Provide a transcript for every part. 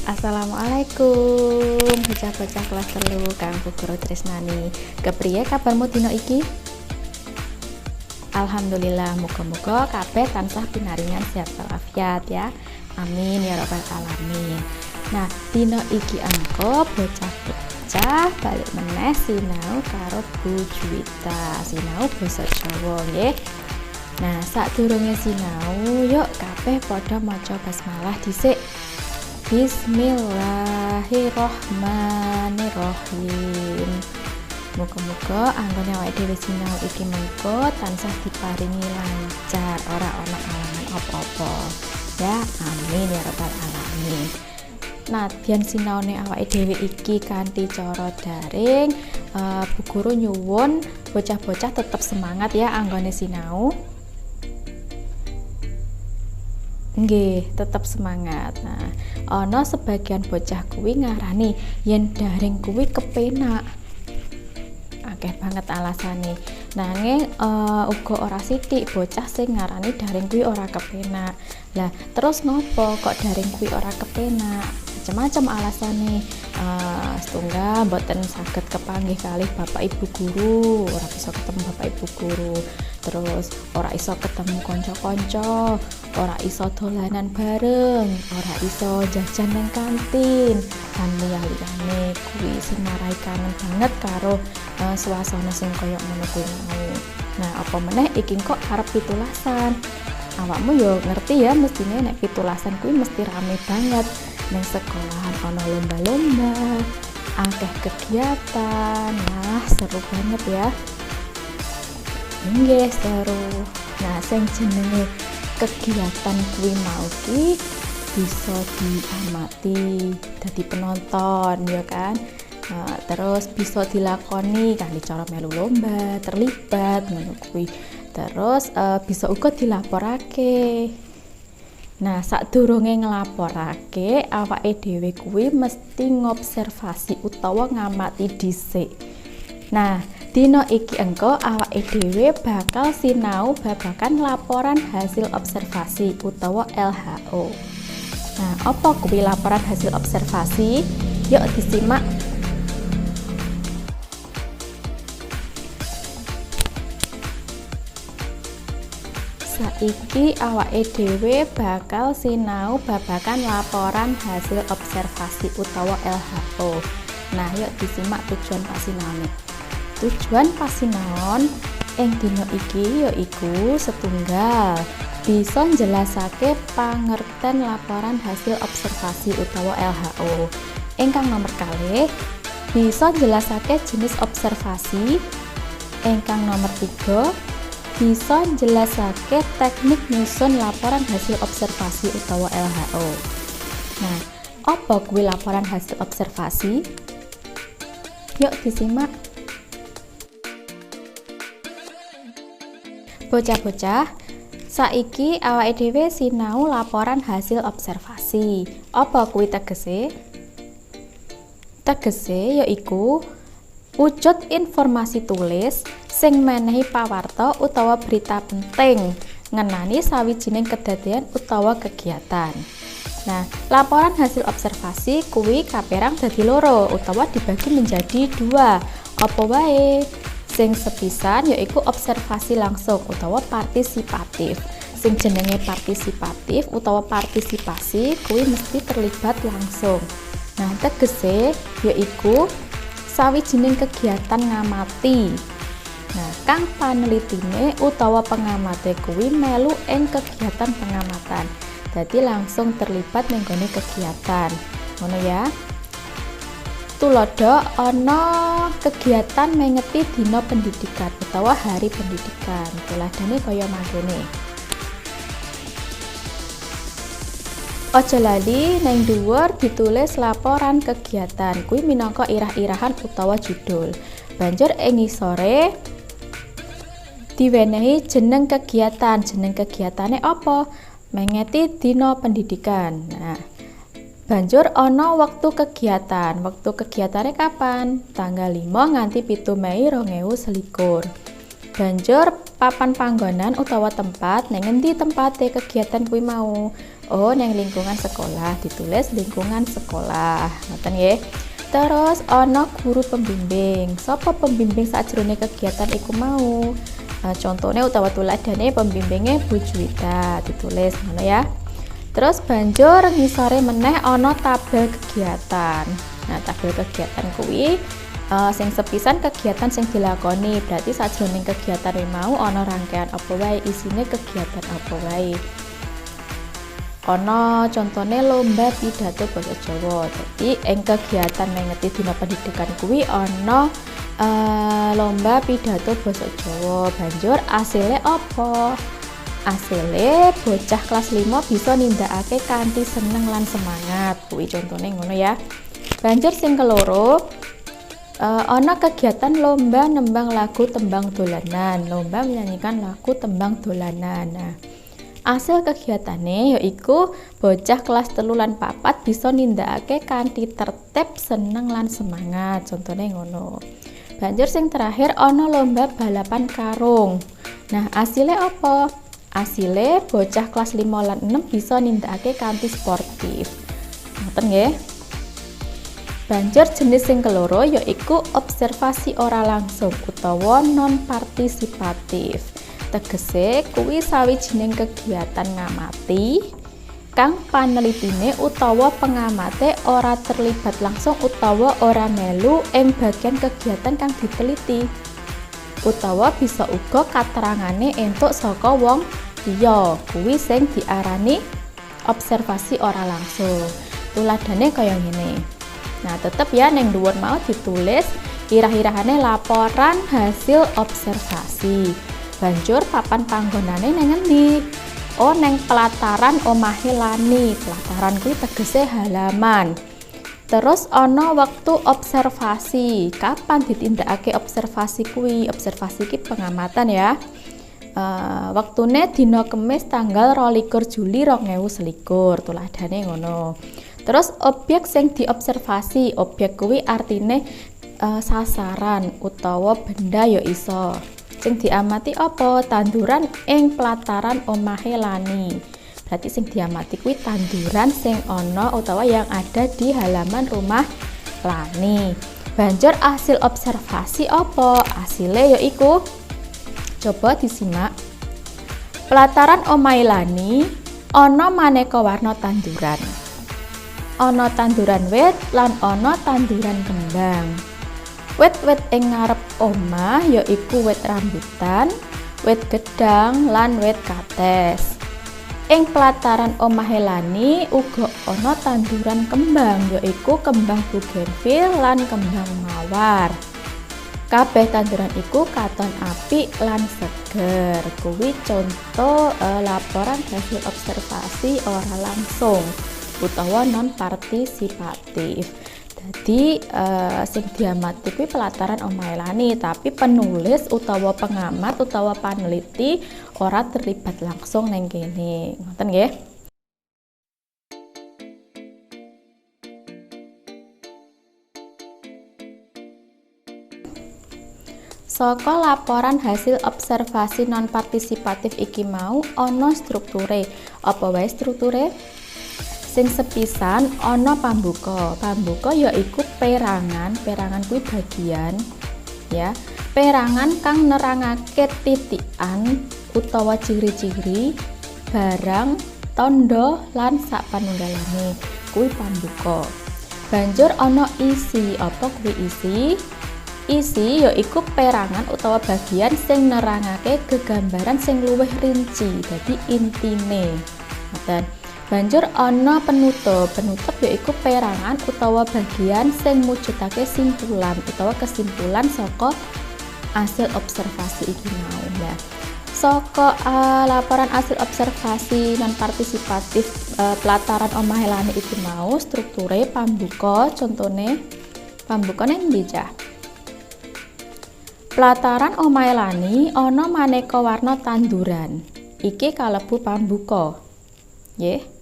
Assalamualaikum, bocah-bocah kelas telu kang Bu Guru Tresnani. Kepriye kabarmu dina iki? Alhamdulillah, muga-muga kabeh tansah pinaringan sehat walafiat ya. Amin ya rabbal alamin. Nah, dina iki angka bocah-bocah balik meneh sinau karo Bu Juwita. Sinau basa Jawa nggih. Nah, sadurunge sinau, yuk kabeh padha maca basmalah dhisik. Bismillahirrohmanirrohim. Muga-muga anggone awake dhewe sinau iki mengko tansah diparingi lancar, ora ana halangan apa-apa. Ya, amin ya rabbal alamin. Nadyan sinaune awake dhewe iki kanthi cara daring, Bu Guru nyuwun bocah-bocah tetep semangat ya anggone sinau. Nggih, tetap semangat. Nah, ana sebagian bocah kuwi ngarani yen daring kuwi kepenak. Akeh banget alasane. Nanging uga ora sithik bocah sing ngarani daring kuwi ora kepenak. Lah, terus ngopo kok daring kuwi ora kepenak? Macam-macam alasane. Setunggal mboten saged kepanggih kalih Bapak Ibu guru, ora bisa ketemu Bapak Ibu guru. Terus ora iso ketemu kanca-kanca, ora iso dolanan bareng, ora iso jajan nang kantin, lan liya-liyane kuwi sing marai kangen banget karo suasana sing kaya ngono kuwi mau. Nah, apa meneh iki kok arep pitulasan. Awakmu yo ngerti ya mestine nek pitulasan kuwi mesti rame banget. Nang sekolahan ana lomba-lomba, akeh kegiatan. Nah, seru banget ya. Nggih, seru. Nah, sing jenenge kegiatan kuwi mau ki bisa diamati dadi penonton ya kan. Terus bisa dilakoni kanthi cara melu lomba, terlibat ngono kuwi. Terus bisa uga dilaporake. Nah, sadurunge nglaporake, awake dhewe kuwi mesti ngobservasi utawa ngamati dhisik. Nah, dina iki engko awake dhewe bakal sinau babagan laporan hasil observasi utawa LHO. Nah, apa kuwi laporan hasil observasi? Yuk disimak. Saiki awake dhewe bakal sinau babagan laporan hasil observasi utawa LHO. Nah, yuk disimak tujuan pasinaone. Tujuan pasinaon ing dina iki yaiku setunggal bisa njelasake pangerten laporan hasil observasi utawa LHO. Ingkang nomor kalih bisa njelasake jenis observasi. Ingkang nomor 3 bisa njelasake teknik nyusun laporan hasil observasi utawa LHO. Nah, apa kuwi laporan hasil observasi? Yuk disimak. Bocah-bocah, saiki awake dhewe sinau laporan hasil observasi. Apa kuwi tegese? Tegese yaiku wujud informasi tulis sing menehi pawarta utawa berita penting ngenani sawijining kedadian utawa kegiatan. Nah, laporan hasil observasi kuwi kaperang dadi loro utawa dibagi menjadi 2. Apa wae? Sing sepisan yaiku observasi langsung utawa partisipatif. Sing jenenge partisipatif utawa partisipasi kuwi mesti terlibat langsung. Nah, tegese yaiku sawijining kegiatan ngamati. Nah, kang panelitine utawa pengamate kuwi melu ing kegiatan pengamatan. Dadi langsung terlibat ning gone kegiatan. Ngono ya. Tulodo ana kegiatan mengeti dina pendidikan utawa hari pendidikan. Tuladane kaya mangkene. Aja lali nang dhuwur ditulis laporan kegiatan kuwi minangka irah-irahan utawa judul. Banjur ing ngisore diwenehi jeneng kegiatan. Jeneng kegiatane apa? Mengeti dina pendidikan. Nah, banjur ana wektu kegiatan. Wektu kegiatane kapan? Tanggal 5 nganti 7 Mei 2021. Banjur papan panggonan utawa tempat, nang ngendi tempate kegiatan kuwi mau? Oh, neng lingkungan sekolah, ditulis lingkungan sekolah. Ngoten nggih. Terus ana guru pembimbing. Sapa pembimbing sajroning kegiatan iku mau? Contohnya utawa tuladane pembimbingnya Bu Juwita, ditulis ngono ya. Terus banjur ngisore meneh ana tabel kegiatan. Nah, tabel kegiatan kuwi sing sepisan kegiatan sing dilakoni, berarti sajroning kegiatan kuwi mau ana rangkaian apa wae, isine kegiatan apa wae. Ana contone lomba pidato basa Jawa. Jadi ing kegiatan mengeti dina pendidikan kuwi ana lomba pidato basa Jawa. Banjur asile apa? Asile bocah kelas 5 bisa nindakake kanthi seneng lan semangat. Kuwi contone ngono ya. Banjur sing keloro ana kegiatan lomba nembang lagu tembang dolanan. Lomba menyanyikan lagu tembang dolanan. Nah, hasil kegiatannya yaiku bocah kelas 3 lan 4 bisa nindakake kanthi tertib, seneng lan semangat. Contohnya ngono. Banjur sing terakhir ana lomba balapan karung. Nah, asile apa? Asile bocah kelas 5 lan 6 bisa nindakake kanthi sportif. Ngoten nggih. Banjur jenis sing keloro yaiku observasi ora langsung utawa non partisipatif. Tegese kuwi sawijining kegiatan ngamati kang panelitine utawa pengamate ora terlibat langsung utawa ora melu ing bagian kegiatan kang diteliti, utawa bisa uga katerangane entuk saka wong liya. Kuwi sing diarani observasi ora langsung. Tuladane kaya ngene. Nah, tetep ya ning dhuwur mau ditulis irah-irahane laporan hasil observasi. Banjur papan panggonane neng endi? Oh, neng pelataran omahe Lani. Pelataran kuwi tegese halaman. Terus ana wektu observasi. Kapan ditindakake observasi kuwi? Observasi ki pengamatan ya. Wektune dina Kamis tanggal 22 Juli 2021. Tuladane ngono. Terus objek sing diobservasi. Objek kuwi artine sasaran utawa benda ya iso. Sing diamati apa? Tanduran ing pelataran omahe Lani. Berarti sing diamati kuwi tanduran sing ana utawa yang ada di halaman rumah Lani. Banjur hasil observasi apa? Asile yaiku coba disimak. Pelataran omahe Lani ana maneka warna tanduran. Ana tanduran wit lan ana tanduran kembang. Wit-wit ing ngarep omah yaiku wit rambutan, wit gedang lan wit kates. Ing pelataran omahe Lani uga ana tanduran kembang yaiku kembang bugenvil lan kembang mawar. Kabeh tanduran iku katon apik lan seger. Kuwi contoh laporan hasil observasi ora langsung utawa non partisipatif. Jadi sing diamati kuwi pelataran omahe Lani, tapi penulis utawa pengamat utawa paneliti ora terlibat langsung neng kene. Ngoten nggih. Saka laporan hasil observasi non partisipatif iki mau ana strukture. Apa wae strukture? Sing sepisan ana pambuka. Pambuka yaiku perangan. Perangan kuwi bagian ya. Perangan kang nerangake titikan utawa ciri-ciri barang, tondo lan sapanunggalane. Kuwi pambuka. Banjur ana isi. Apa kuwi isi? Isi yaiku perangan utawa bagian sing nerangake gegambaran sing luwih rinci. Dadi intine. Ngoten. Banjur ana penutup. Penutup yaiku perangan utawa bagian sing mujudake simpulan utawa kesimpulan saka hasil observasi iki mau. Nah, saka laporan hasil observasi non partisipatif pelataran omahe Lani iki mau strukture pambuka. Contone pambukane endi cah? Pelataran omahe Lani ana maneka warna tanduran. Iki kalebu pambuka. Nggih.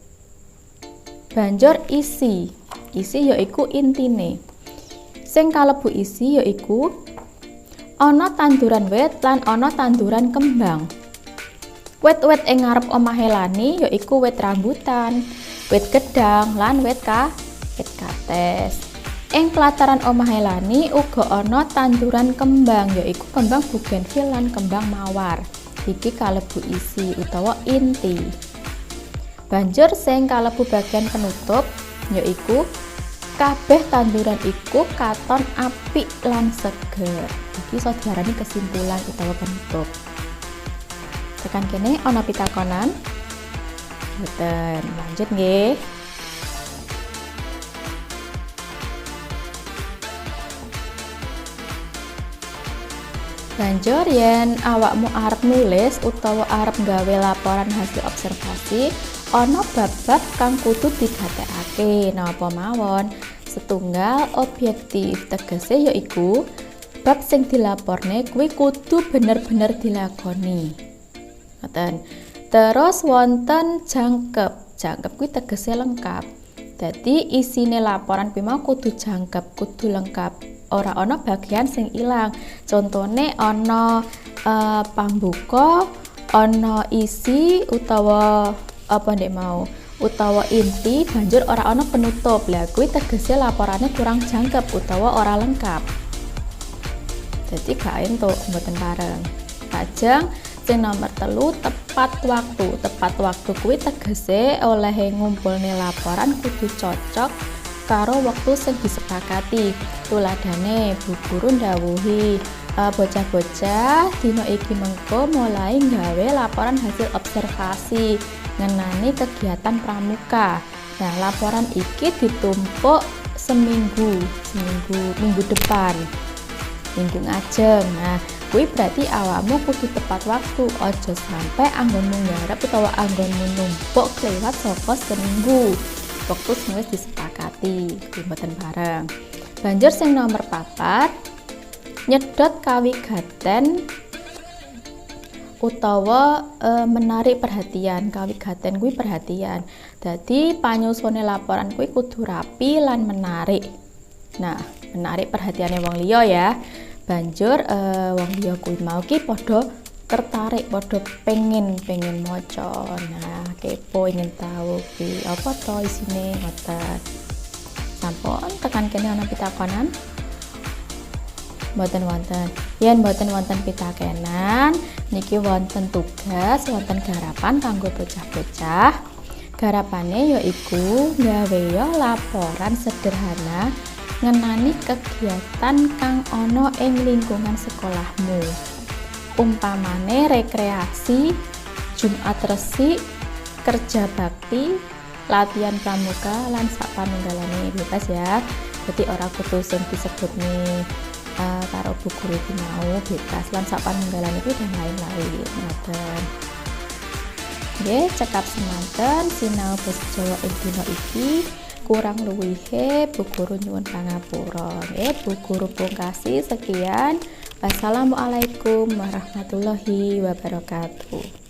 Banjur isi. Isi yaiku intine. Sing kalebu isi yaiku ana tanduran wit lan ana tanduran kembang. Wit-wit ing ngarep omahe Lani yaiku wit rambutan, wit gedang lan wit kates. Ing pelataran omahe Lani uga ana tanduran kembang yaiku kembang bugenvil lan kembang mawar. Iki kalebu isi utawa inti. Banjur sing kalebu bagian penutup yaiku kabeh tanduran iku katon apik lan seger. Iki iso diarani kesimpulan utawa penutup. Tekan kene ana pitakonan. Mboten, lanjut nggih. Banjur yen awakmu arep nulis utawa arep gawe laporan hasil observasi, ana bab-bab kang kudu digatekake. Napa mawon? Setunggal objektif, tegese yaiku bab sing dilaporne kuwi kudu bener-bener dilakoni. Ngoten. Terus wonten jangkep. Jangkep kuwi tegese lengkap. Dadi isine laporan kuwi mau kudu jangkep, kudu lengkap. Ora ana bagian sing ilang. Contone ana pambuka, ana isi utawa apa ndek mau, utawa inti, banjur ora ana penutup. Lah kuwi tegese laporane kurang jangkep utawa ora lengkap. Jadi gak entuk mboten bareng. Lajeng sing nomor 3 tepat waktu. Tepat waktu kuwi tegese oleh ngumpulne laporan kudu cocok karo wektu sing disepakati. Tuladane Bu Guru ndhawuhi bocah-bocah dina iki mengko mulai gawe laporan hasil observasi ngenani kegiatan pramuka. Nah, laporan iki ditumpuk minggu depan. Minggu ngajeng. Nah, kuwi berarti awakmu kudu tepat waktu, aja sampai anggonmu nggarap utawa anggonmu numpuk kelewat saka seminggu. Waktu sing wis disepakati, kuwi mboten bareng. Banjur sing nomor 4, nyedot kawigaten utawa menarik perhatian. Kawigaten kuwi perhatian. Dadi panyusune laporan kuwi kudu rapi lan menarik. Nah, menarik perhatiane wong liya ya. Banjur wong liya kuwi mau ki padha tertarik, padha pengen maca. Nah, kepo ingin tahu ki apa to isine ngoten. Sampun tekan kene ana pitakonan. Mboten wonten. Yen mboten wonten pitakenan, niki wonten tugas, wonten garapan kanggo bocah-bocah. Garapane yaiku gawe laporan sederhana ngenani kegiatan kang ana ing lingkungan sekolahmu. Umpamane rekreasi, Jumat Resi, kerja bakti, latihan pramuka lan sapanunggalane bebas ya. Jadi ora kudu sing disebutne karo Bu Guru iki mau bebas lan sapanunggalane kuwi dan lain-lain. Ngoten. Nggih, cekap semanten sinau basa Jawa ing dina iki. Kurang luwihe Bu Guru nyuwun pangapura. Bu Guru pungkasi sekian. Wassalamualaikum warahmatullahi wabarakatuh.